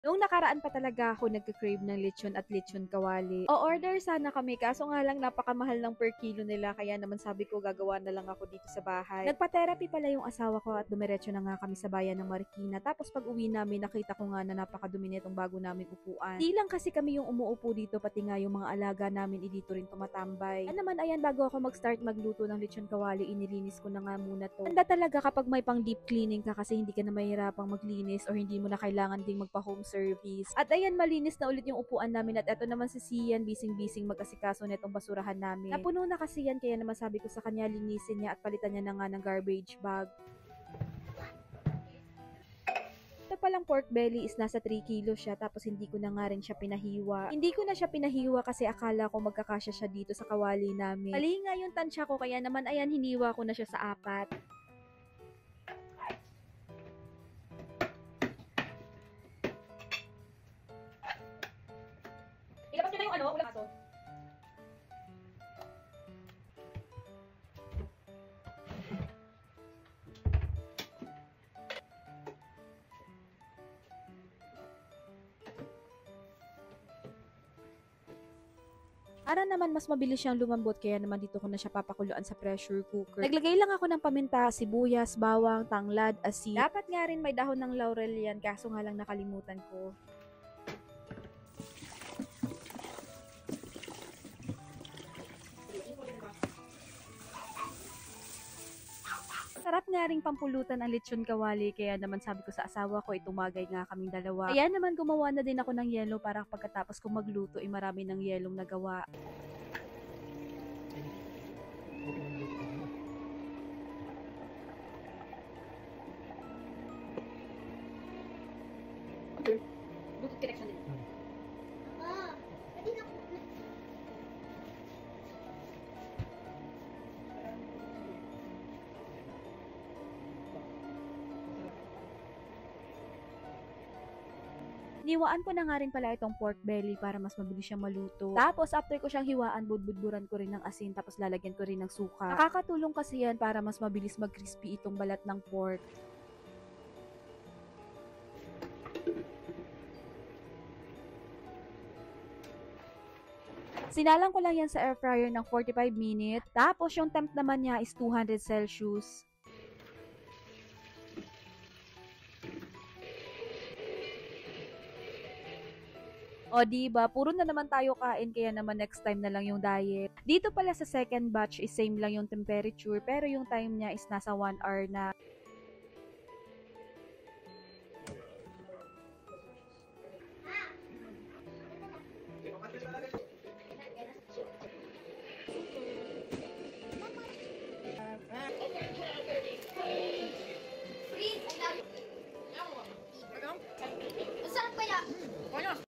Noong nakaraan pa talaga ako nagka-crave ng lechon at lechon kawali. O-order sana kami kaso nga lang napakamahal ng per kilo nila kaya naman sabi ko gagawa na lang ako dito sa bahay. Nagpa-therapy pala yung asawa ko at dumiretso na nga kami sa bayan ng Marikina. Tapos pag uwi namin nakita ko nga na napakadumi nitong bago naming upuan. Di lang kasi kami yung umuupo dito pati nga yung mga alaga namin dito rin tumatambay. Ano naman ayan bago ako mag-start magluto ng lechon kawali inilinis ko na nga muna to. Handa talaga kapag may pang deep cleaning ka kasi hindi ka na mahirapang maglinis or hindi mo na kailangan ding magpa-home service. At ayan, malinis na ulit yung upuan namin at eto naman si Sian, bising-bising mag-asikaso netong basurahan namin. Napuno na kasi yan, kaya naman sabi ko sa kanya, linisin niya at palitan niya na nga ng garbage bag. Ito palang pork belly is nasa 3 kilos siya tapos hindi ko na nga rin siya pinahiwa. Hindi ko na siya pinahiwa kasi akala ko magkakasya siya dito sa kawali namin. Mali nga yung tansya ko kaya naman ayan, hiniwa ko na siya sa 4. Ilabas nyo na yung ulang aso. Para naman mas mabilis siyang lumambot kaya naman dito ko na siya papakuluan sa pressure cooker. Naglagay lang ako ng paminta, sibuyas, bawang, tanglad, asin. Dapat nga rin may dahon ng laurel yan kaso nga lang nakalimutan ko. Sarap nga ring pampulutan ang lechon kawali kaya naman sabi ko sa asawa ko itumagay nga kaming dalawa. Kaya naman gumawa na din ako ng yelo para pagkatapos ko magluto ay marami ng yelong nagawa. Bluetooth connection din. Ah, pwede na. Niwaan ko na nga rin pala itong pork belly para mas mabilis siyang maluto. Tapos after ko siyang hiwaan, budburan ko rin ng asin tapos lalagyan ko rin ng suka. Nakakatulong kasi yan para mas mabilis mag-crispy itong balat ng pork. Sinalang ko lang yan sa air fryer ng 45 minutes. Tapos yung temp naman niya is 200 Celsius. O diba, puro na naman tayo kain kaya naman next time na lang yung diet. Dito pala sa second batch is same lang yung temperature pero yung time niya is nasa 1 hour na.